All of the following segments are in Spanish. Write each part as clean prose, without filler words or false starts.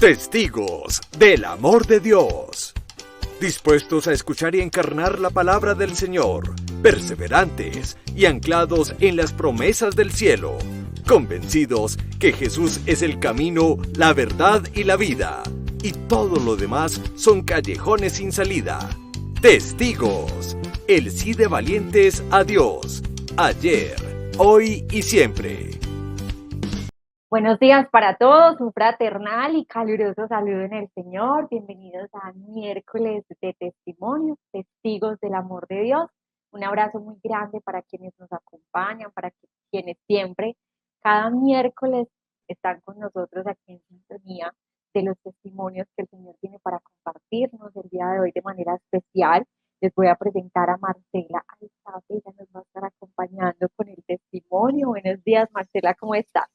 Testigos del amor de Dios. Dispuestos a escuchar y encarnar la palabra del Señor, perseverantes y anclados en las promesas del cielo, convencidos que Jesús es el camino, la verdad y la vida, y todo lo demás son callejones sin salida. Testigos, el sí de valientes a Dios, ayer, hoy y siempre. Buenos días para todos, un fraternal y caluroso saludo en el Señor. Bienvenidos a miércoles de testimonios, testigos del amor de Dios. Un abrazo muy grande para quienes nos acompañan, quienes siempre, cada miércoles, están con nosotros aquí en sintonía de los testimonios que el Señor tiene para compartirnos el día de hoy de manera especial. Les voy a presentar a Marcela Alzate, ella nos va a estar acompañando con el testimonio. Buenos días, Marcela, ¿cómo estás?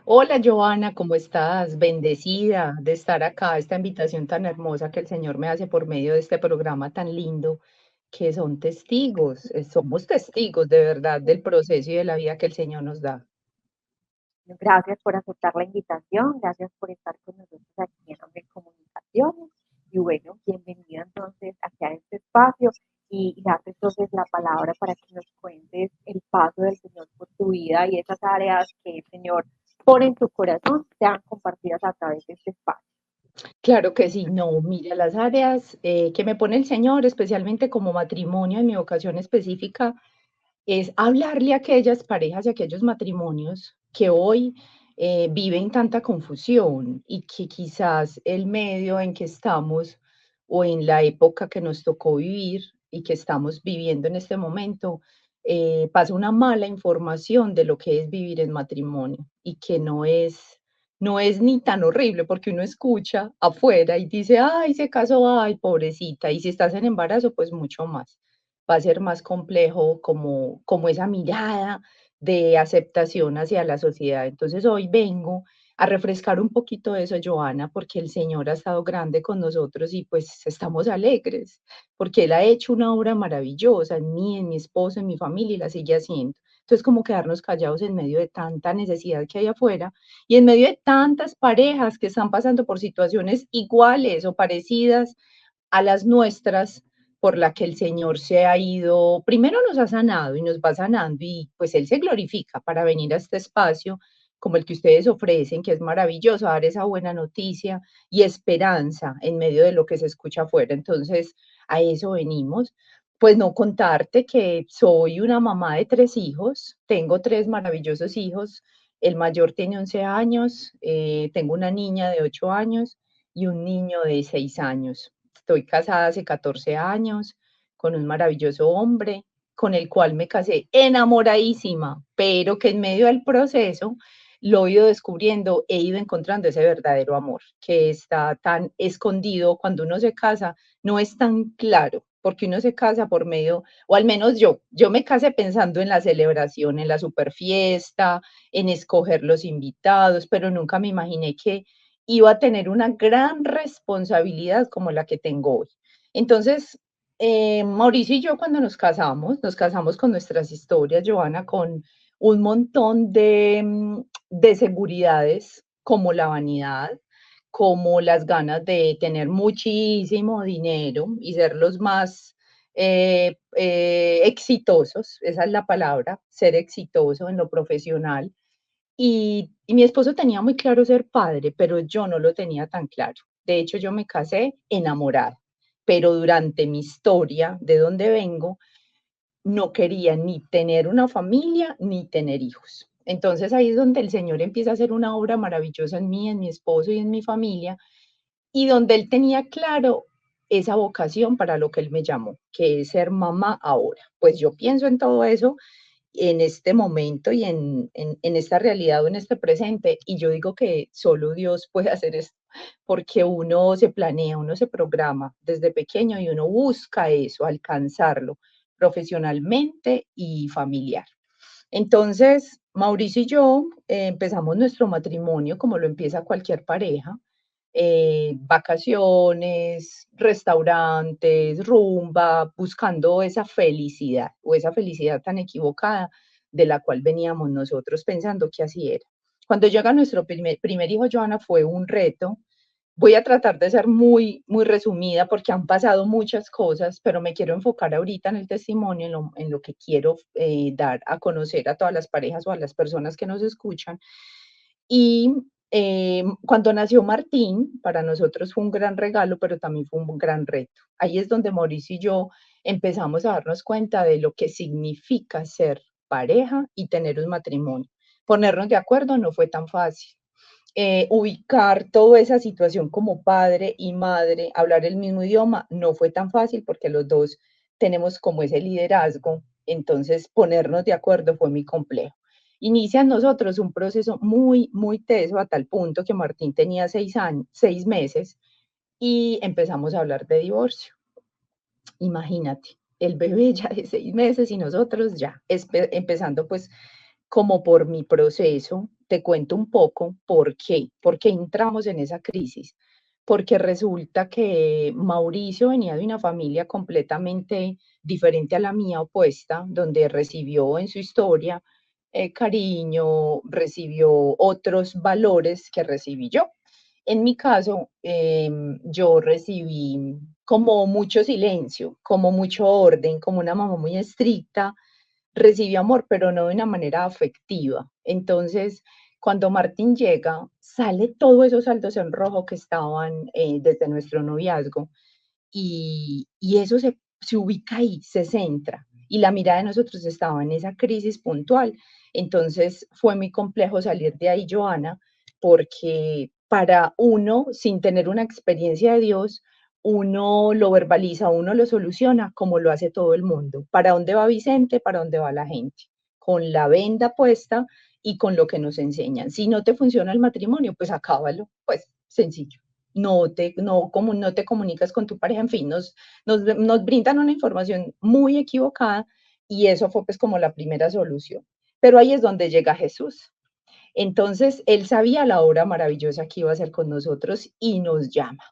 Hola Joana, ¿cómo estás? Bendecida de estar acá, esta invitación tan hermosa que el Señor me hace por medio de este programa tan lindo, que son testigos, somos testigos de verdad del proceso y de la vida que el Señor nos da. Gracias por aceptar la invitación, gracias por estar con nosotros aquí en Amén Comunicaciones. Y bueno, bienvenida entonces hacia este espacio y darte entonces la palabra para que nos cuentes el paso del Señor por tu vida y esas áreas que el Señor pone en tu corazón sean compartidas a través de este espacio. Claro que sí, no, mira, las áreas que me pone el Señor, especialmente como matrimonio en mi vocación específica, es hablarle a aquellas parejas y a aquellos matrimonios que hoy viven tanta confusión y que quizás el medio en que estamos o en la época que nos tocó vivir y que estamos viviendo en este momento, pasa una mala información de lo que es vivir en matrimonio y que no es ni tan horrible porque uno escucha afuera y dice, ay, se casó, ay, pobrecita, y si estás en embarazo, pues mucho más va a ser más complejo como esa mirada de aceptación hacia la sociedad. Entonces hoy vengo a refrescar un poquito eso, Joana, porque el Señor ha estado grande con nosotros y pues estamos alegres, porque Él ha hecho una obra maravillosa en mí, en mi esposo, en mi familia y la sigue haciendo. Entonces, como quedarnos callados en medio de tanta necesidad que hay afuera y en medio de tantas parejas que están pasando por situaciones iguales o parecidas a las nuestras, por la que el Señor se ha ido, primero nos ha sanado y nos va sanando y pues Él se glorifica para venir a este espacio como el que ustedes ofrecen, que es maravilloso, dar esa buena noticia y esperanza en medio de lo que se escucha afuera. Entonces, a eso venimos. Pues no contarte que soy una mamá de 3 hijos, tengo 3 maravillosos hijos, el mayor tiene 11 años, tengo una niña de 8 años y un niño de 6 años. Estoy casada hace 14 años con un maravilloso hombre con el cual me casé enamoradísima, pero que en medio del proceso lo he ido descubriendo, he ido encontrando ese verdadero amor que está tan escondido cuando uno se casa, no es tan claro, porque uno se casa por medio, o al menos yo me casé pensando en la celebración, en la super fiesta, en escoger los invitados, pero nunca me imaginé que iba a tener una gran responsabilidad como la que tengo hoy. Entonces, Mauricio y yo cuando nos casamos con nuestras historias, Joana, con un montón de seguridades como la vanidad, como las ganas de tener muchísimo dinero y ser los más exitosos, esa es la palabra, ser exitoso en lo profesional. Y mi esposo tenía muy claro ser padre, pero yo no lo tenía tan claro. De hecho, yo me casé enamorada, pero durante mi historia, de donde vengo, no quería ni tener una familia ni tener hijos. Entonces ahí es donde el Señor empieza a hacer una obra maravillosa en mí, en mi esposo y en mi familia, y donde Él tenía claro esa vocación para lo que Él me llamó, que es ser mamá ahora. Pues yo pienso en todo eso en este momento y en esta realidad o en este presente. Y yo digo que solo Dios puede hacer esto, porque uno se planea, uno se programa desde pequeño y uno busca eso, alcanzarlo profesionalmente y familiar. Entonces, Mauricio y yo empezamos nuestro matrimonio como lo empieza cualquier pareja, vacaciones, restaurantes, rumba, buscando esa felicidad o esa felicidad tan equivocada de la cual veníamos nosotros pensando que así era. Cuando llega nuestro primer hijo, Joana, fue un reto Voy a tratar de ser muy, muy resumida porque han pasado muchas cosas, pero me quiero enfocar ahorita en el testimonio, en lo que quiero dar a conocer a todas las parejas o a las personas que nos escuchan. Y cuando nació Martín, para nosotros fue un gran regalo, pero también fue un gran reto. Ahí es donde Mauricio y yo empezamos a darnos cuenta de lo que significa ser pareja y tener un matrimonio. Ponernos de acuerdo no fue tan fácil. Ubicar toda esa situación como padre y madre, hablar el mismo idioma, no fue tan fácil porque los dos tenemos como ese liderazgo, entonces ponernos de acuerdo fue muy complejo. Inicia en nosotros un proceso muy, muy teso a tal punto que Martín tenía 6 años, 6 meses y empezamos a hablar de divorcio. Imagínate, el bebé ya de 6 meses y nosotros ya, empezando pues como por mi proceso, te cuento un poco por qué, entramos en esa crisis. Porque resulta que Mauricio venía de una familia completamente diferente a la mía, opuesta, donde recibió en su historia cariño, recibió otros valores que recibí yo. En mi caso, yo recibí como mucho silencio, como mucho orden, como una mamá muy estricta, recibí amor, pero no de una manera afectiva. Entonces, cuando Martín llega, sale todos esos saldos en rojo que estaban desde nuestro noviazgo y eso se ubica ahí, se centra. Y la mirada de nosotros estaba en esa crisis puntual. Entonces fue muy complejo salir de ahí, Joana, porque para uno, sin tener una experiencia de Dios, uno lo verbaliza, uno lo soluciona como lo hace todo el mundo. ¿Para dónde va Vicente? ¿Para dónde va la gente? Con la venda puesta y con lo que nos enseñan. Si no te funciona el matrimonio, pues acábalo, pues sencillo. No te comunicas con tu pareja, en fin, nos brindan una información muy equivocada y eso fue pues como la primera solución. Pero ahí es donde llega Jesús. Entonces, él sabía la obra maravillosa que iba a hacer con nosotros y nos llama.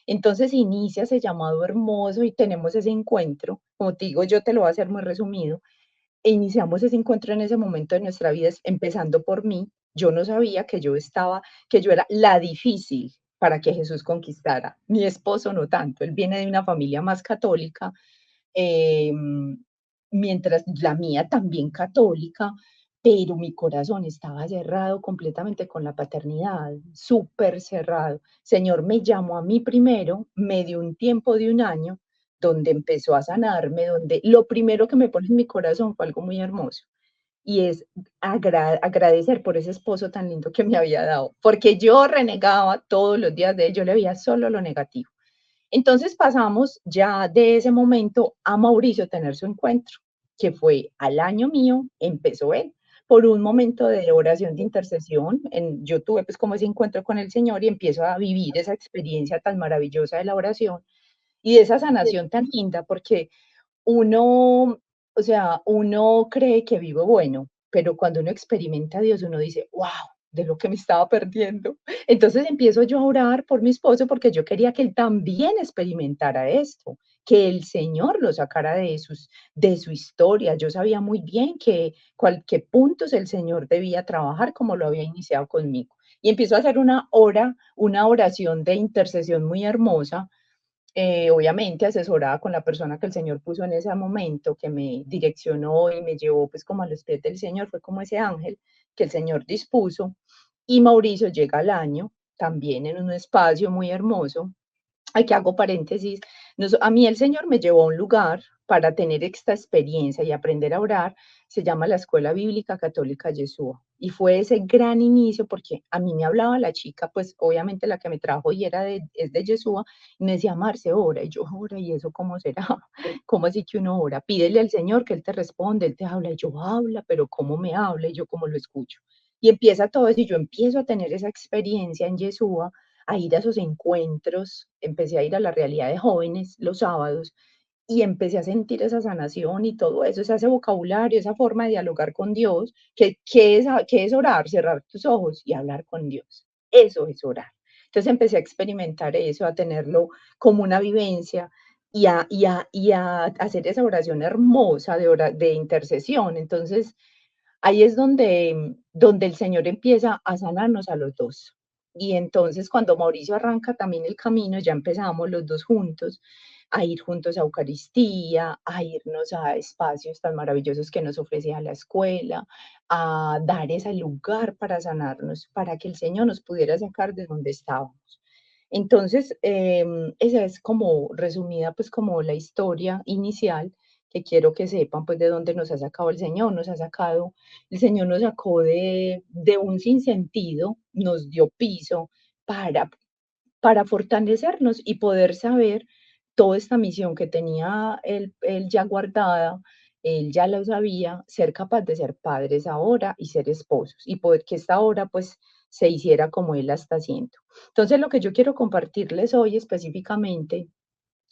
Entonces inicia ese llamado hermoso y tenemos ese encuentro. Como te digo, yo te lo voy a hacer muy resumido. E iniciamos ese encuentro en ese momento de nuestra vida, empezando por mí. Yo no sabía que yo era la difícil para que Jesús conquistara. Mi esposo no tanto, él viene de una familia más católica, eh, mientras la mía también católica, pero mi corazón estaba cerrado completamente con la paternidad, súper cerrado. Señor me llamó a mí primero, me dio un tiempo de un año, donde empezó a sanarme, donde lo primero que me pone en mi corazón fue algo muy hermoso, y es agradecer por ese esposo tan lindo que me había dado, porque yo renegaba todos los días de él, yo le veía solo lo negativo. Entonces pasamos ya de ese momento a Mauricio tener su encuentro, que fue al año mío, empezó él, por un momento de oración de intercesión. Yo tuve pues como ese encuentro con el Señor y empiezo a vivir esa experiencia tan maravillosa de la oración y de esa sanación tan linda, porque uno, o sea, uno cree que vivo bueno, pero cuando uno experimenta a Dios, uno dice, wow, de lo que me estaba perdiendo. Entonces empiezo yo a orar por mi esposo porque yo quería que él también experimentara esto, que el Señor lo sacara de su historia. Yo sabía muy bien que cualquier puntos el Señor debía trabajar como lo había iniciado conmigo. Y empiezo a hacer una oración de intercesión muy hermosa, obviamente asesorada con la persona que el Señor puso en ese momento, que me direccionó y me llevó pues como a los pies del Señor, fue como ese ángel que el Señor dispuso. Y Mauricio llega al año, también en un espacio muy hermoso. Aquí hago paréntesis, a mí el Señor me llevó a un lugar para tener esta experiencia y aprender a orar, se llama la Escuela Bíblica Católica Yeshua. Y fue ese gran inicio porque a mí me hablaba la chica, pues obviamente la que me trajo y es de Yeshua, y me decía, Marce, ora, y yo, ora, ¿y eso cómo será? ¿Cómo así que uno ora? Pídele al Señor que Él te responde, Él te habla, y yo habla, pero ¿cómo me habla? Y yo, ¿cómo lo escucho? Y empieza todo eso, y yo empiezo a tener esa experiencia en Yeshua, a ir a esos encuentros, empecé a ir a la realidad de jóvenes los sábados y empecé a sentir esa sanación y todo eso, ese vocabulario, esa forma de dialogar con Dios, que es orar, cerrar tus ojos y hablar con Dios. Eso es orar. Entonces empecé a experimentar eso, a tenerlo como una vivencia y a hacer esa oración hermosa de intercesión. Entonces ahí es donde el Señor empieza a sanarnos a los dos. Y entonces cuando Mauricio arranca también el camino, ya empezamos los dos juntos a ir juntos a Eucaristía, a irnos a espacios tan maravillosos que nos ofrecía la escuela, a dar ese lugar para sanarnos, para que el Señor nos pudiera sacar de donde estábamos. Entonces, esa es como resumida, pues como la historia inicial, que quiero que sepan, pues de dónde nos ha sacado el Señor. El Señor nos sacó de un sinsentido, nos dio piso para, para fortalecernos y poder saber toda esta misión que tenía él ya guardada, él ya lo sabía, ser capaz de ser padres ahora y ser esposos, y poder que esta hora pues se hiciera como él la está haciendo. Entonces, lo que yo quiero compartirles hoy específicamente,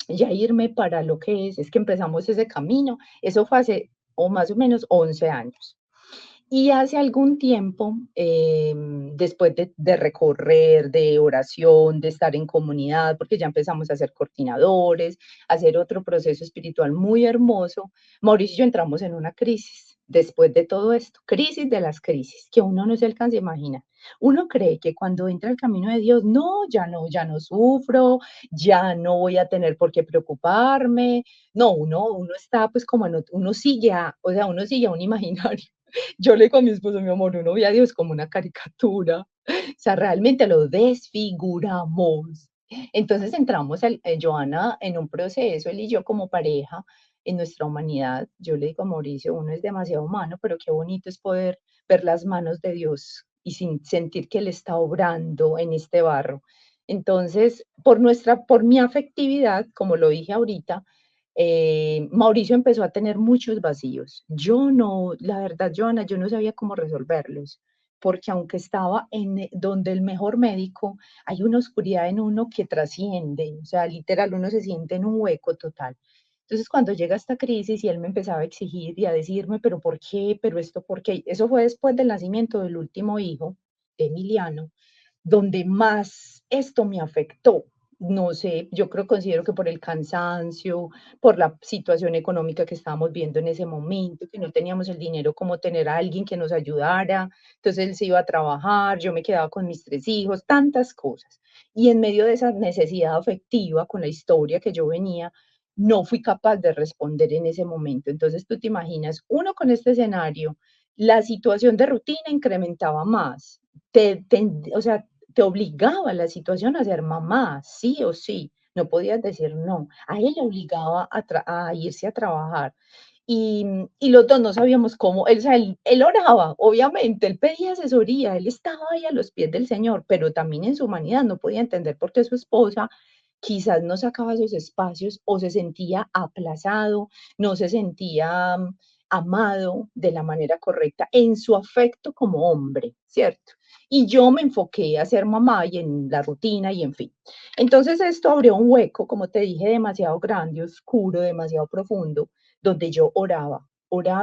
ya irme para lo que es que empezamos ese camino, eso fue hace o más o menos 11 años. Y hace algún tiempo, después de recorrer, de oración, de estar en comunidad, porque ya empezamos a ser coordinadores, a hacer otro proceso espiritual muy hermoso, Mauricio y yo entramos en una crisis. Después de todo esto, crisis de las crisis, que uno no se alcanza a imaginar. Uno cree que cuando entra al camino de Dios, no, ya no sufro, ya no voy a tener por qué preocuparme. No, uno está pues como uno sigue o sea, uno sigue a un imaginario. Yo le digo a mi esposo, mi amor, uno ve a Dios como una caricatura, o sea, realmente lo desfiguramos. Entonces entramos, Joana, en un proceso, él y yo como pareja, en nuestra humanidad. Yo le digo a Mauricio, uno es demasiado humano, pero qué bonito es poder ver las manos de Dios y sin sentir que Él está obrando en este barro. Entonces, por mi afectividad, como lo dije ahorita, Mauricio empezó a tener muchos vacíos. Yo no, la verdad, Joana, yo no sabía cómo resolverlos, porque aunque estaba donde el mejor médico, hay una oscuridad en uno que trasciende, o sea, literal, uno se siente en un hueco total. Entonces, cuando llega esta crisis y él me empezaba a exigir y a decirme, pero ¿por qué? ¿Pero esto por qué? Eso fue después del nacimiento del último hijo, de Emiliano, donde más esto me afectó. No sé, yo considero que por el cansancio, por la situación económica que estábamos viendo en ese momento, que no teníamos el dinero como tener a alguien que nos ayudara, entonces él se iba a trabajar, yo me quedaba con mis 3 hijos, tantas cosas. Y en medio de esa necesidad afectiva, con la historia que yo venía, no fui capaz de responder en ese momento. Entonces tú te imaginas, uno con este escenario, la situación de rutina incrementaba más, o sea, te obligaba la situación a ser mamá, sí o sí, no podías decir no. A él le obligaba a irse a trabajar. Y los dos no sabíamos cómo, él, o sea, él oraba, obviamente, él pedía asesoría, él estaba ahí a los pies del Señor, pero también en su humanidad no podía entender por qué su esposa quizás no sacaba esos espacios o se sentía aplazado, no se sentía amado de la manera correcta en su afecto como hombre, ¿cierto? Y yo me enfoqué a ser mamá y en la rutina y en fin. Entonces esto abrió un hueco, como te dije, demasiado grande, oscuro, demasiado profundo, donde yo oraba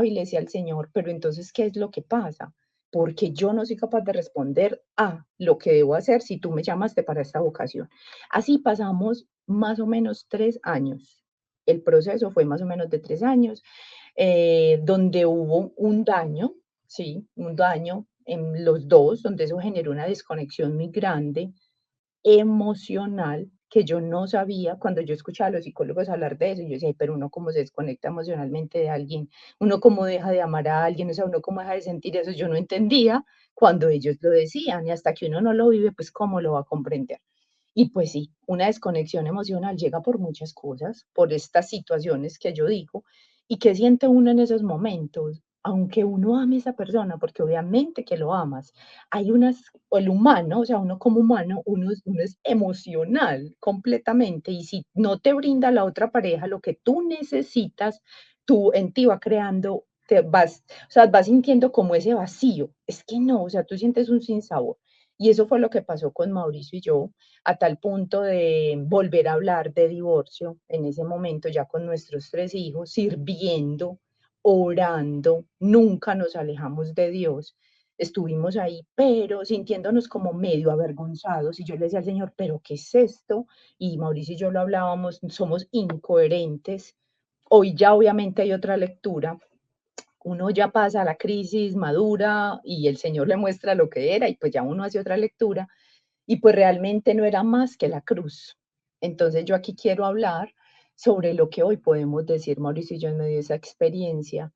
y le decía al Señor, pero entonces, ¿qué es lo que pasa? Porque yo no soy capaz de responder a lo que debo hacer si tú me llamaste para esta vocación. Así pasamos más o menos 3 años. El proceso fue más o menos de 3 años, donde hubo un daño, sí, un daño en los dos, donde eso generó una desconexión muy grande, emocional, que yo no sabía. Cuando yo escuchaba a los psicólogos hablar de eso, yo decía: "Ay, pero uno cómo se desconecta emocionalmente de alguien, uno cómo deja de amar a alguien, o sea, uno cómo deja de sentir eso". Yo no entendía cuando ellos lo decían, y hasta que uno no lo vive, pues, ¿cómo lo va a comprender? Y pues sí, una desconexión emocional llega por muchas cosas, por estas situaciones que yo digo. ¿Y qué siente uno en esos momentos? Aunque uno ame a esa persona, porque obviamente que lo amas, hay unas, o el humano, o sea, uno como humano, uno es emocional completamente, y si no te brinda la otra pareja lo que tú necesitas, tú en ti va creando, o sea, vas sintiendo como ese vacío. Es que no, o sea, tú sientes un sinsabor. Y eso fue lo que pasó con Mauricio y yo, a tal punto de volver a hablar de divorcio en ese momento, ya con nuestros 3 hijos, sirviendo, orando, nunca nos alejamos de Dios, estuvimos ahí, pero sintiéndonos como medio avergonzados. Y yo le decía al Señor, ¿pero qué es esto? Y Mauricio y yo lo hablábamos, somos incoherentes. Hoy ya obviamente hay otra lectura, uno ya pasa la crisis, madura y el Señor le muestra lo que era y pues ya uno hace otra lectura. y pues realmente no era más que la cruz. Entonces yo aquí quiero hablar sobre lo que hoy podemos decir, Mauricio y yo, en medio de esa experiencia,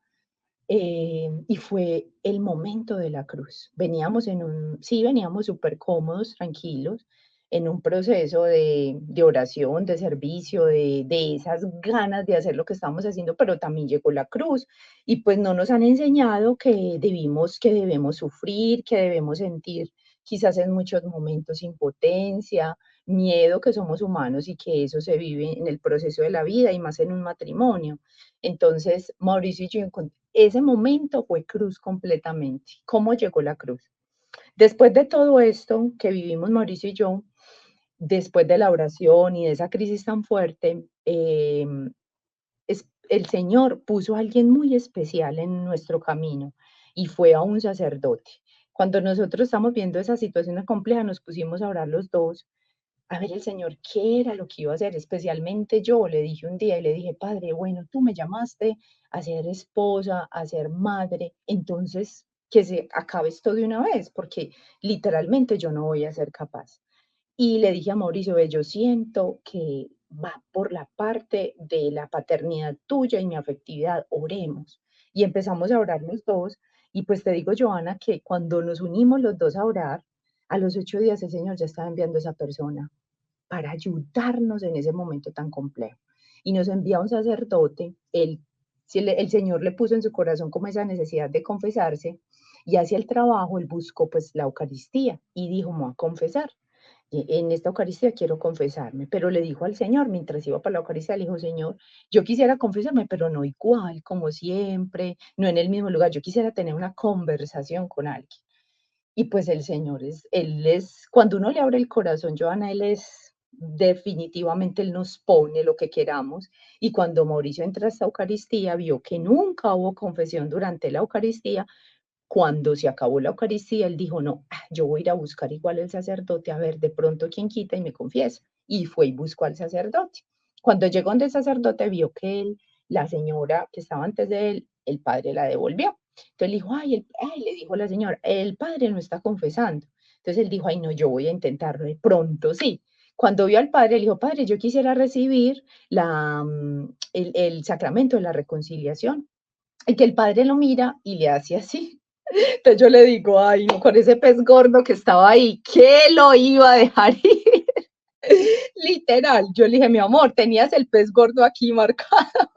y fue el momento de la cruz. Veníamos sí, veníamos súper cómodos, tranquilos, en un proceso de oración, de servicio, de esas ganas de hacer lo que estamos haciendo, pero también llegó la cruz. Y pues no nos han enseñado que debemos sufrir, que debemos sentir quizás en muchos momentos impotencia, miedo, que somos humanos y que eso se vive en el proceso de la vida y más en un matrimonio. Entonces, Mauricio y yo, ese momento fue cruz completamente. ¿Cómo llegó la cruz? Después de todo esto que vivimos Mauricio y yo, después de la oración y de esa crisis tan fuerte, el Señor puso a alguien muy especial en nuestro camino y fue a un sacerdote. Cuando nosotros estamos viendo esa situación compleja, nos pusimos a orar los dos a ver el Señor qué era lo que iba a hacer. Especialmente yo le dije un día y le dije, Padre, bueno, tú me llamaste a ser esposa, a ser madre, entonces que se acabe esto de una vez, porque literalmente yo no voy a ser capaz. Y le dije a Mauricio, ve, yo siento que va por la parte de la paternidad tuya y mi afectividad, oremos. Y empezamos a orar los dos. Y pues te digo, Joana, que cuando nos unimos los dos a orar, a los 8 días el Señor ya estaba enviando a esa persona para ayudarnos en ese momento tan complejo. Y nos envía un sacerdote, el Señor le puso en su corazón como esa necesidad de confesarse, y hacia el trabajo él buscó pues la Eucaristía y dijo, me voy a confesar. En esta Eucaristía quiero confesarme, pero le dijo al Señor, mientras iba para la Eucaristía, le dijo, Señor, yo quisiera confesarme, pero no igual, como siempre, no en el mismo lugar, yo quisiera tener una conversación con alguien. Y pues el Señor cuando uno le abre el corazón, Joana, definitivamente Él nos pone lo que queramos. Y cuando Mauricio entra a esta Eucaristía, vio que nunca hubo confesión durante la Eucaristía. Cuando se acabó la Eucaristía, él dijo, no, yo voy a ir a buscar igual el sacerdote, a ver, de pronto quién quita y me confiesa. Y fue y buscó al sacerdote. Cuando llegó donde el sacerdote, vio que la señora que estaba antes de él, el padre la devolvió. Entonces le dijo, le dijo la señora, el padre no está confesando. Entonces él dijo, ay, no, yo voy a intentarlo, de pronto sí. Cuando vio al padre, le dijo, padre, yo quisiera recibir el sacramento de la reconciliación. Y que el padre lo mira y le hace así. Entonces yo le digo, ay, no, con ese pez gordo que estaba ahí, ¿qué lo iba a dejar ir? Literal, yo le dije, mi amor, tenías el pez gordo aquí marcado.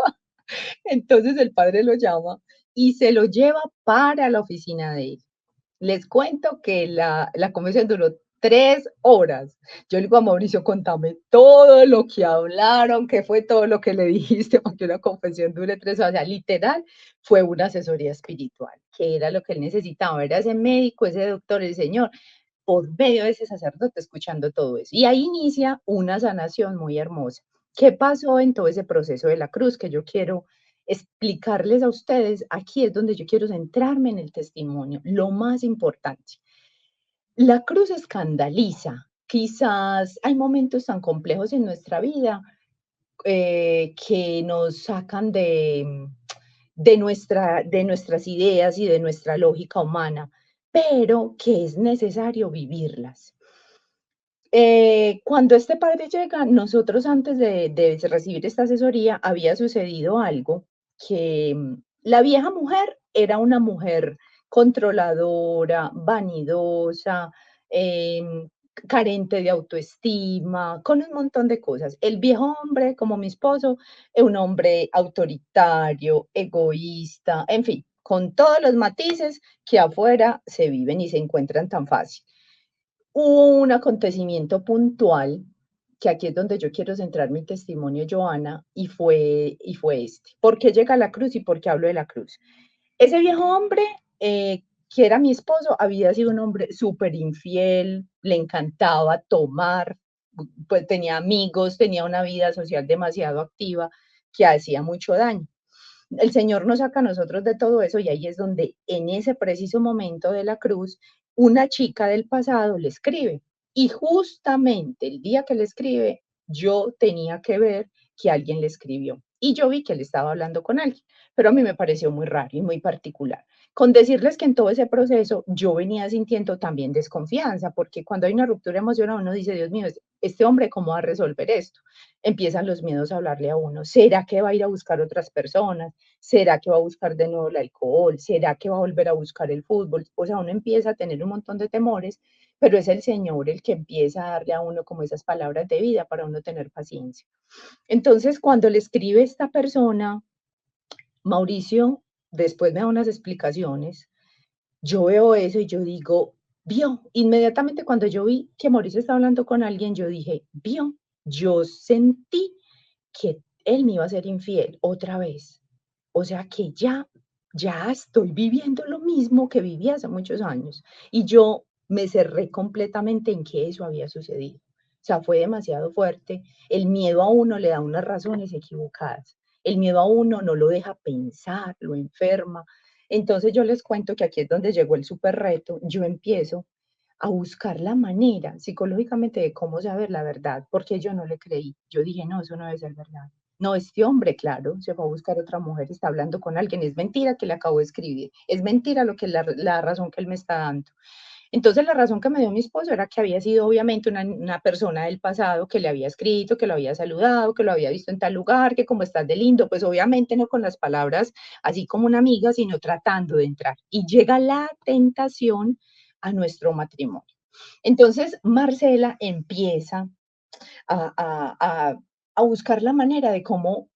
Entonces el padre lo llama y se lo lleva para la oficina de él. Les cuento que la conversación duró 3 horas. Yo le digo a Mauricio, contame todo lo que hablaron, qué fue todo lo que le dijiste para que una confesión dure 3 horas. O sea, literal, fue una asesoría espiritual, que era lo que él necesitaba. Era ese médico, ese doctor, el Señor, por medio de ese sacerdote, escuchando todo eso. Y ahí inicia una sanación muy hermosa. ¿Qué pasó en todo ese proceso de la cruz? Que yo quiero explicarles a ustedes, aquí es donde yo quiero centrarme en el testimonio, lo más importante. La cruz escandaliza. Quizás hay momentos tan complejos en nuestra vida que nos sacan de nuestras ideas y de nuestra lógica humana, pero que es necesario vivirlas. Cuando este padre llega, nosotros antes de recibir esta asesoría había sucedido algo que la vieja mujer era una mujer controladora, vanidosa, carente de autoestima, con un montón de cosas. El viejo hombre, como mi esposo, es un hombre autoritario, egoísta, en fin, con todos los matices que afuera se viven y se encuentran tan fácil. Hubo un acontecimiento puntual, que aquí es donde yo quiero centrar mi testimonio, Joana, y fue este. ¿Por qué llega la cruz y por qué hablo de la cruz? Ese viejo hombre, que era mi esposo, había sido un hombre súper infiel, le encantaba tomar, pues tenía amigos, tenía una vida social demasiado activa que hacía mucho daño. El Señor nos saca a nosotros de todo eso y ahí es donde en ese preciso momento de la cruz, una chica del pasado le escribe y justamente el día que le escribe, yo tenía que ver que alguien le escribió y yo vi que él estaba hablando con alguien, pero a mí me pareció muy raro y muy particular. Con decirles que en todo ese proceso yo venía sintiendo también desconfianza, porque cuando hay una ruptura emocional uno dice, Dios mío, este hombre, ¿cómo va a resolver esto? Empiezan los miedos a hablarle a uno. ¿Será que va a ir a buscar otras personas? ¿Será que va a buscar de nuevo el alcohol? ¿Será que va a volver a buscar el fútbol? O sea, uno empieza a tener un montón de temores, pero es el Señor el que empieza a darle a uno como esas palabras de vida para uno tener paciencia. Entonces, cuando le escribe esta persona, Mauricio, después me da unas explicaciones, yo veo eso y yo digo, vio, inmediatamente cuando yo vi que Mauricio estaba hablando con alguien, yo dije, vio, yo sentí que él me iba a ser infiel otra vez. O sea que ya estoy viviendo lo mismo que viví hace muchos años. Y yo me cerré completamente en que eso había sucedido. O sea, fue demasiado fuerte. El miedo a uno le da unas razones equivocadas. El miedo a uno no lo deja pensar, lo enferma. Entonces yo les cuento que aquí es donde llegó el súper reto. Yo empiezo a buscar la manera psicológicamente de cómo saber la verdad, porque yo no le creí. Yo dije, no, eso no debe ser verdad. No, este hombre, claro, se fue a buscar otra mujer, está hablando con alguien, es mentira que le acabo de escribir, es mentira lo que la razón que él me está dando. Entonces la razón que me dio mi esposo era que había sido obviamente una persona del pasado que le había escrito, que lo había saludado, que lo había visto en tal lugar, que como estás de lindo, pues obviamente no con las palabras así como una amiga, sino tratando de entrar. Y llega la tentación a nuestro matrimonio. Entonces Marcela empieza a, a, a, a buscar la manera de cómo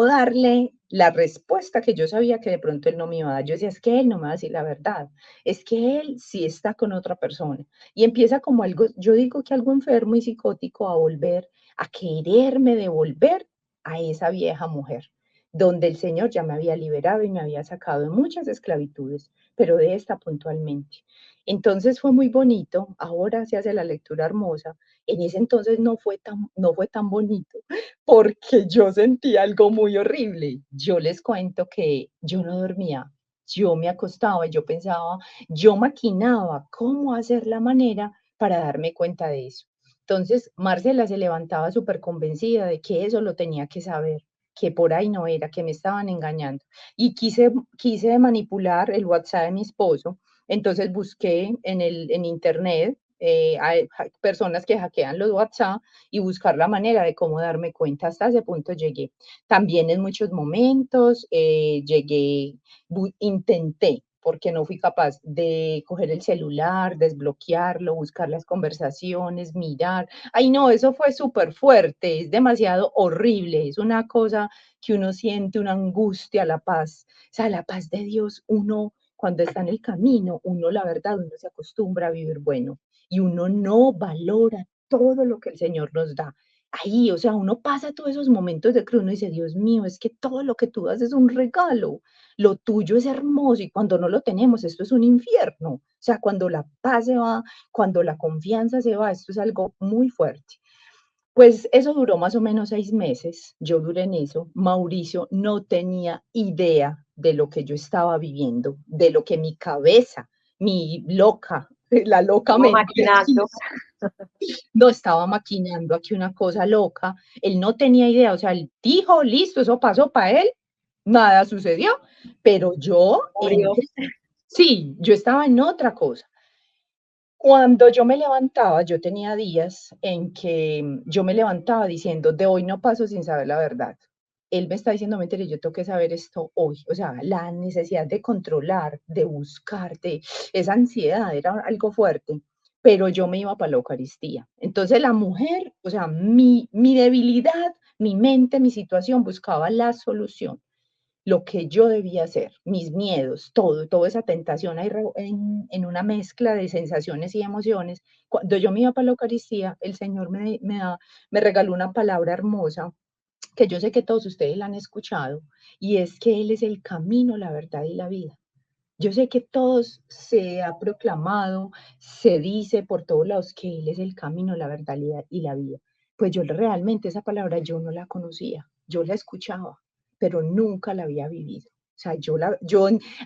darle la respuesta que yo sabía que de pronto él no me iba a dar. Yo decía, es que él no me va a decir la verdad, es que él sí está con otra persona. Y empieza como algo, yo digo que algo enfermo y psicótico a volver, a quererme devolver a esa vieja mujer, donde el Señor ya me había liberado y me había sacado de muchas esclavitudes, pero de esta puntualmente. Entonces fue muy bonito, ahora se hace la lectura hermosa, en ese entonces no fue tan bonito, porque yo sentí algo muy horrible. Yo les cuento que yo no dormía, yo me acostaba y yo pensaba, yo maquinaba cómo hacer la manera para darme cuenta de eso. Entonces, Marcela se levantaba súper convencida de que eso lo tenía que saber, que por ahí no era, que me estaban engañando. Y quise manipular el WhatsApp de mi esposo, entonces busqué en internet, hay personas que hackean los WhatsApp y buscar la manera de cómo darme cuenta. Hasta ese punto llegué. También en muchos momentos intenté, porque no fui capaz de coger el celular, desbloquearlo, buscar las conversaciones, mirar. Ay, no, eso fue súper fuerte, es demasiado horrible, es una cosa que uno siente, una angustia, la paz. O sea, la paz de Dios, uno cuando está en el camino, uno la verdad, uno se acostumbra a vivir bueno y uno no valora todo lo que el Señor nos da. Ahí, o sea, uno pasa todos esos momentos de cruz, uno dice, Dios mío, es que todo lo que tú das es un regalo, lo tuyo es hermoso y cuando no lo tenemos, esto es un infierno. O sea, cuando la paz se va, cuando la confianza se va, esto es algo muy fuerte. Pues eso duró más o menos 6 meses, yo duré en eso. Mauricio no tenía idea de lo que yo estaba viviendo, de lo que mi cabeza, mi loca, la loca Como mente aquí, maquinando. no estaba maquinando aquí una cosa loca. Él no tenía idea, o sea, él dijo, listo, eso pasó para él, nada sucedió, pero Murió. sí, yo estaba en otra cosa. Cuando yo me levantaba, yo tenía días en que yo me levantaba diciendo, de hoy no paso sin saber la verdad. Él me está diciendo, mentira, yo tengo que saber esto hoy. O sea, la necesidad de controlar, de buscar, esa ansiedad era algo fuerte, pero yo me iba para la Eucaristía. Entonces la mujer, o sea, mi debilidad, mi mente, mi situación buscaba la solución, lo que yo debía hacer, mis miedos, toda esa tentación ahí en una mezcla de sensaciones y emociones. Cuando yo me iba para la Eucaristía, el Señor me regaló una palabra hermosa que yo sé que todos ustedes la han escuchado, y es que Él es el camino, la verdad y la vida. Yo sé que todos se ha proclamado, se dice por todos lados que Él es el camino, la verdad y la vida. Pues yo realmente esa palabra yo no la conocía, yo la escuchaba, pero nunca la había vivido. O sea, yo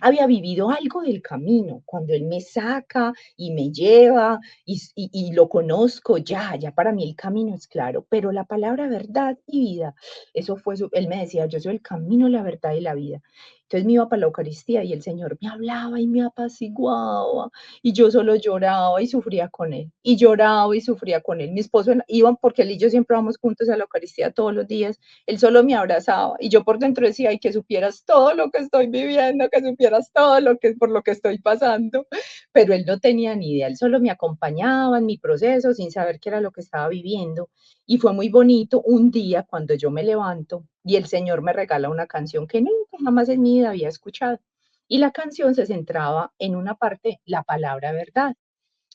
había vivido algo del camino, cuando Él me saca y me lleva y lo conozco, ya para mí el camino es claro, pero la palabra verdad y vida, eso fue, Él me decía, yo soy el camino, la verdad y la vida. Entonces me iba para la Eucaristía y el Señor me hablaba y me apaciguaba y yo solo lloraba y sufría con Él, y lloraba y sufría con Él. Mi esposo iban, porque Él y yo siempre vamos juntos a la Eucaristía todos los días, Él solo me abrazaba y yo por dentro decía, ay, que supieras todo lo que estoy viviendo, que supieras todo lo que por lo que estoy pasando, pero Él no tenía ni idea, Él solo me acompañaba en mi proceso sin saber qué era lo que estaba viviendo. Y fue muy bonito un día cuando yo me levanto y el Señor me regala una canción que nunca jamás en mi vida había escuchado. Y la canción se centraba en una parte, la palabra verdad.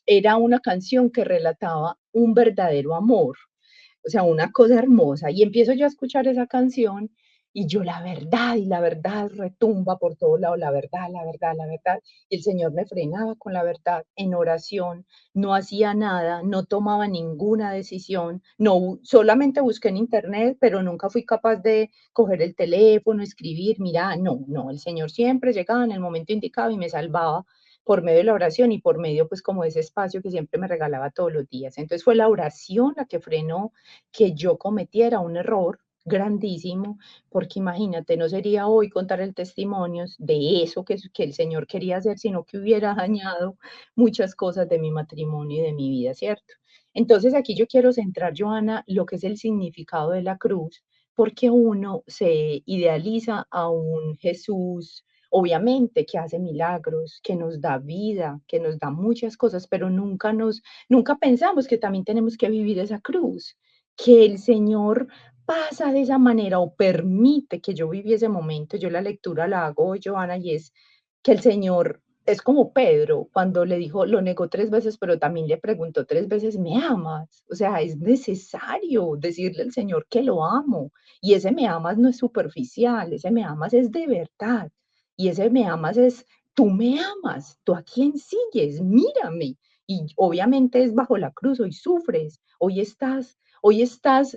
Era una canción que relataba un verdadero amor, o sea, una cosa hermosa. Y empiezo yo a escuchar esa canción y yo y la verdad retumba por todos lados, la verdad, la verdad, la verdad. Y el Señor me frenaba con la verdad en oración, no hacía nada, no tomaba ninguna decisión, no, solamente busqué en internet, pero nunca fui capaz de coger el teléfono, escribir, mira, no, no, el Señor siempre llegaba en el momento indicado y me salvaba por medio de la oración y por medio, pues, como de ese espacio que siempre me regalaba todos los días. Entonces fue la oración la que frenó que yo cometiera un error grandísimo, porque imagínate, no sería hoy contar el testimonio de eso que el Señor quería hacer, sino que hubiera dañado muchas cosas de mi matrimonio y de mi vida, ¿cierto? Entonces aquí yo quiero centrar, Joana, lo que es el significado de la cruz, porque uno se idealiza a un Jesús, obviamente, que hace milagros, que nos da vida, que nos da muchas cosas, pero nunca pensamos que también tenemos que vivir esa cruz, que el Señor pasa de esa manera o permite que yo viví ese momento. Yo la lectura la hago, Joana, y es que el Señor es como Pedro, cuando le dijo, lo negó 3 veces, pero también le preguntó 3 veces, ¿me amas? O sea, es necesario decirle al Señor que lo amo. Y ese me amas no es superficial, ese me amas es de verdad. Y ese me amas es, tú me amas, tú a quién sigues, mírame. Y obviamente es bajo la cruz, hoy sufres, hoy estás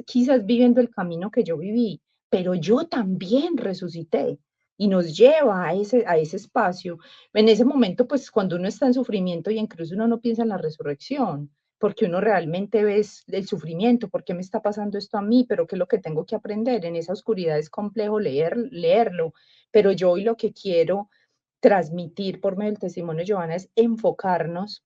quizás viviendo el camino que yo viví, pero yo también resucité y nos lleva a ese espacio. En ese momento, pues cuando uno está en sufrimiento y en cruz, uno no piensa en la resurrección, porque uno realmente ve el sufrimiento, ¿por qué me está pasando esto a mí? Pero ¿qué es lo que tengo que aprender? En esa oscuridad es complejo leerlo, pero yo hoy lo que quiero transmitir por medio del testimonio de Joana es enfocarnos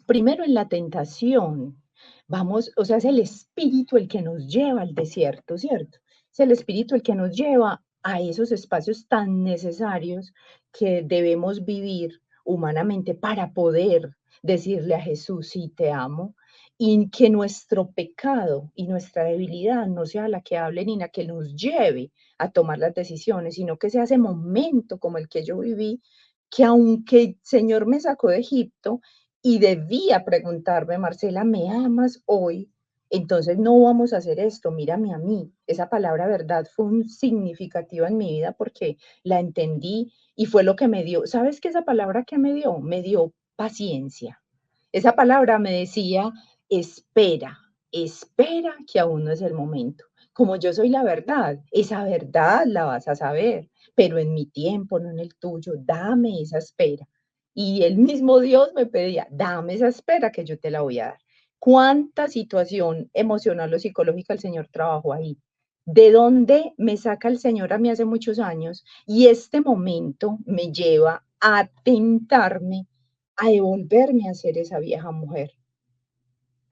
primero en la tentación. Vamos, o sea, es el espíritu el que nos lleva al desierto, ¿cierto? Es el espíritu el que nos lleva a esos espacios tan necesarios que debemos vivir humanamente para poder decirle a Jesús, sí, te amo, y que nuestro pecado y nuestra debilidad no sea la que hable ni la que nos lleve a tomar las decisiones, sino que sea ese momento como el que yo viví, que aunque el Señor me sacó de Egipto, y debía preguntarme, Marcela, ¿me amas hoy? Entonces no vamos a hacer esto, mírame a mí. Esa palabra verdad fue un significativa en mi vida porque la entendí y fue lo que me dio. ¿Sabes qué esa palabra que me dio? Me dio paciencia. Esa palabra me decía, espera, espera que aún no es el momento. Como yo soy la verdad, esa verdad la vas a saber, pero en mi tiempo, no en el tuyo. Dame esa espera. Y el mismo Dios me pedía, dame esa espera que yo te la voy a dar. ¿Cuánta situación emocional o psicológica el Señor trabajó ahí? ¿De dónde me saca el Señor a mí hace muchos años? Y este momento me lleva a tentarme, a devolverme a ser esa vieja mujer.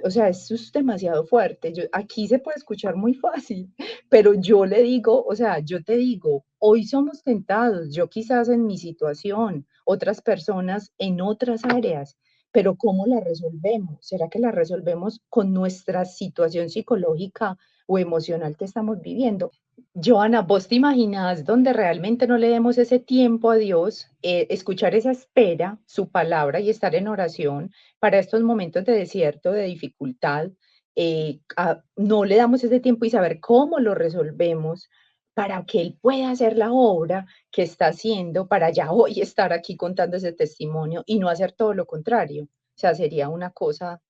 O sea, eso es demasiado fuerte. Aquí se puede escuchar muy fácil, pero yo le digo, o sea, yo te digo, hoy somos tentados, yo quizás en mi situación, otras personas en otras áreas, pero ¿cómo la resolvemos? ¿Será que la resolvemos con nuestra situación psicológica o emocional que estamos viviendo? Joana, ¿vos te imaginas donde realmente no le demos ese tiempo a Dios, escuchar esa espera, su palabra y estar en oración para estos momentos de desierto, de dificultad? No le damos ese tiempo y saber cómo lo resolvemos para que Él pueda hacer la obra que está haciendo para ya hoy estar aquí contando ese testimonio y no hacer todo lo contrario. O sea, sería una cosa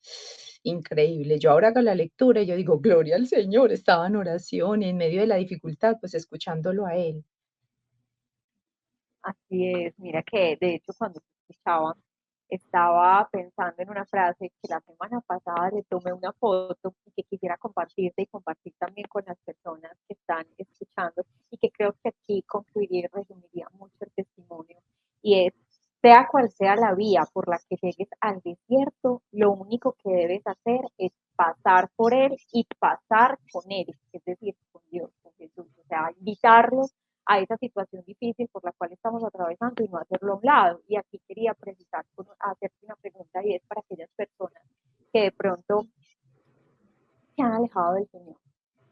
increíble. Yo ahora hago la lectura y yo digo, gloria al Señor, estaba en oración y en medio de la dificultad, pues escuchándolo a Él. Así es, mira que de hecho cuando te escuchaba, estaba pensando en una frase que la semana pasada le tomé una foto y que quisiera compartirte y compartir también con las personas que están escuchando y que creo que aquí concluiría y resumiría mucho el testimonio y es, sea cual sea la vía por la que llegues al desierto, lo único que debes hacer es pasar por él y pasar con él, es decir, con Dios, con Jesús, o sea, invitarlos a esa situación difícil por la cual estamos atravesando y no hacerlo a un lado. Y aquí quería precisar, hacerte una pregunta y es para aquellas personas que de pronto se han alejado del Señor,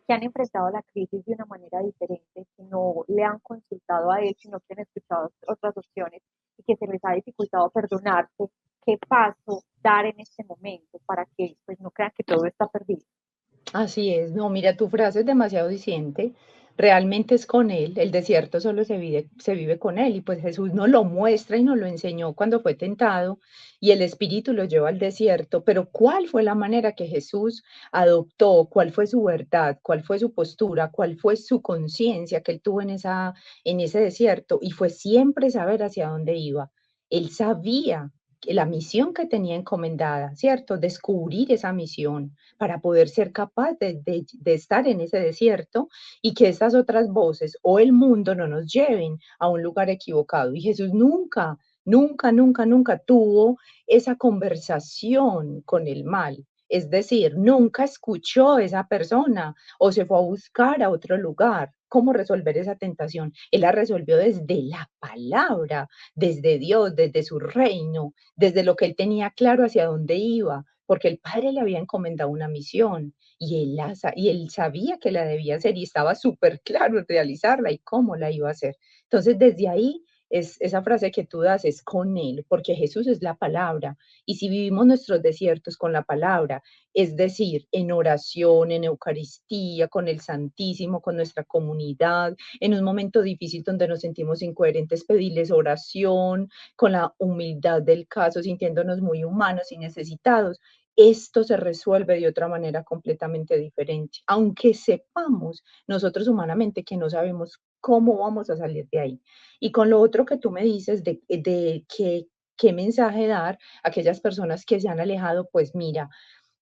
que han enfrentado la crisis de una manera diferente, que no le han consultado a Él, sino que han escuchado otras opciones y que se les ha dificultado perdonarse. ¿Qué paso dar en este momento para que pues, no crean que todo está perdido? Así es, no, mira, tu frase es demasiado diciente, realmente es con Él, el desierto solo se vive con Él, y pues Jesús nos lo muestra y nos lo enseñó cuando fue tentado, y el Espíritu lo lleva al desierto, pero ¿cuál fue la manera que Jesús adoptó? ¿Cuál fue su verdad? ¿Cuál fue su postura? ¿Cuál fue su conciencia que él tuvo en ese desierto? Y fue siempre saber hacia dónde iba. Él sabía que la misión que tenía encomendada, ¿cierto? Descubrir esa misión para poder ser capaz de estar en ese desierto y que estas otras voces o el mundo no nos lleven a un lugar equivocado. Y Jesús nunca, nunca, nunca, nunca tuvo esa conversación con el mal. Es decir, nunca escuchó a esa persona o se fue a buscar a otro lugar. ¿Cómo resolver esa tentación? Él la resolvió desde la palabra, desde Dios, desde su reino, desde lo que él tenía claro hacia dónde iba, porque el Padre le había encomendado una misión y él sabía que la debía hacer y estaba súper claro en realizarla y cómo la iba a hacer. Entonces, desde ahí es esa frase que tú das es con Él, porque Jesús es la palabra. Y si vivimos nuestros desiertos con la palabra, es decir, en oración, en Eucaristía, con el Santísimo, con nuestra comunidad, en un momento difícil donde nos sentimos incoherentes, pedirles oración, con la humildad del caso, sintiéndonos muy humanos y necesitados, esto se resuelve de otra manera completamente diferente, aunque sepamos nosotros humanamente que no sabemos cómo vamos a salir de ahí. Y con lo otro que tú me dices de qué mensaje dar a aquellas personas que se han alejado, pues mira,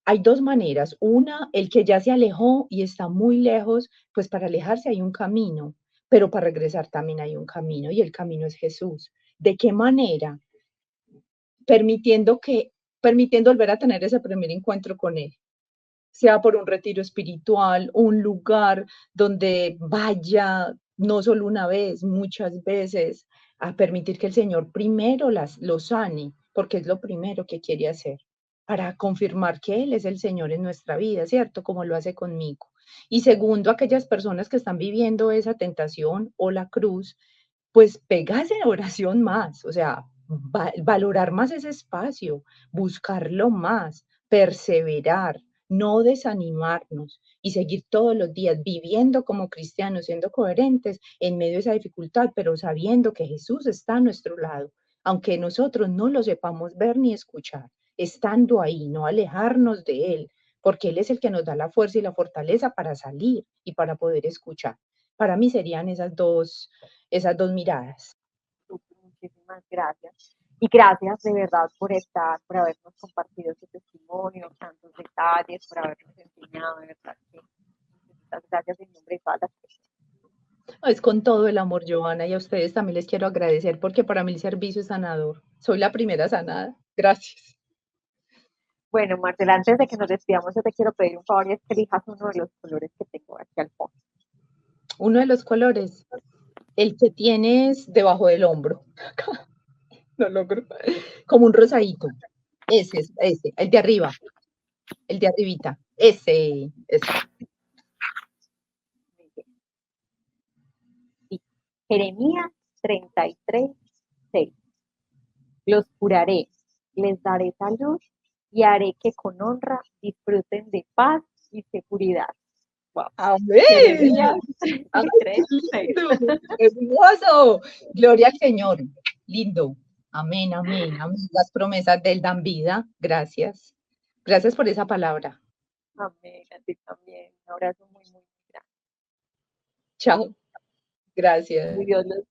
hay dos maneras. Una, el que ya se alejó y está muy lejos, pues para alejarse hay un camino, pero para regresar también hay un camino y el camino es Jesús. ¿De qué manera? Permitiendo permitiendo volver a tener ese primer encuentro con Él, sea por un retiro espiritual, un lugar donde vaya no solo una vez, muchas veces, a permitir que el Señor primero lo sane, porque es lo primero que quiere hacer, para confirmar que Él es el Señor en nuestra vida, ¿cierto? Como lo hace conmigo. Y segundo, aquellas personas que están viviendo esa tentación o la cruz, pues pegarse en oración más, o sea, valorar más ese espacio, buscarlo más, perseverar, no desanimarnos y seguir todos los días viviendo como cristianos, siendo coherentes en medio de esa dificultad, pero sabiendo que Jesús está a nuestro lado, aunque nosotros no lo sepamos ver ni escuchar, estando ahí, no alejarnos de Él, porque Él es el que nos da la fuerza y la fortaleza para salir y para poder escuchar. Para mí serían esas dos miradas. Muchísimas gracias. Y gracias de verdad por estar, por habernos compartido tu testimonio, tantos detalles, por habernos enseñado, de verdad que muchas gracias en nombre de todas las personas. Es con todo el amor, Joana, y a ustedes también les quiero agradecer porque para mí el servicio es sanador. Soy la primera sanada. Gracias. Bueno, Marcela, antes de que nos despidamos, yo te quiero pedir un favor y es que elijas uno de los colores que tengo aquí al fondo. Uno de los colores, el que tienes debajo del hombro. Lo logro. Como un rosadito. Ese, el de arriba, el de arribita. Ese. Sí. Jeremías 33, 6. Los curaré, les daré salud y haré que con honra disfruten de paz y seguridad. Wow. Amén. Jeremías Ay, 33, qué 6. lindo. Hermoso. Gloria al Señor. Lindo. Amén, amén, amén. Las promesas de Él dan vida. Gracias. Gracias por esa palabra. Amén, a ti también. Un abrazo muy, muy grande. Chao. Y Gracias. Dios los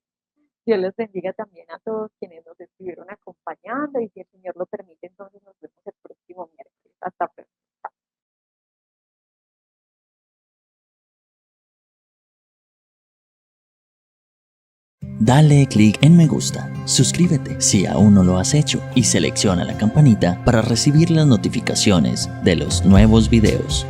Dios los bendiga también a todos quienes nos estuvieron acompañando y si el Señor lo permite, entonces nos vemos el próximo miércoles. Hasta pronto. Dale clic en me gusta, suscríbete si aún no lo has hecho y selecciona la campanita para recibir las notificaciones de los nuevos videos.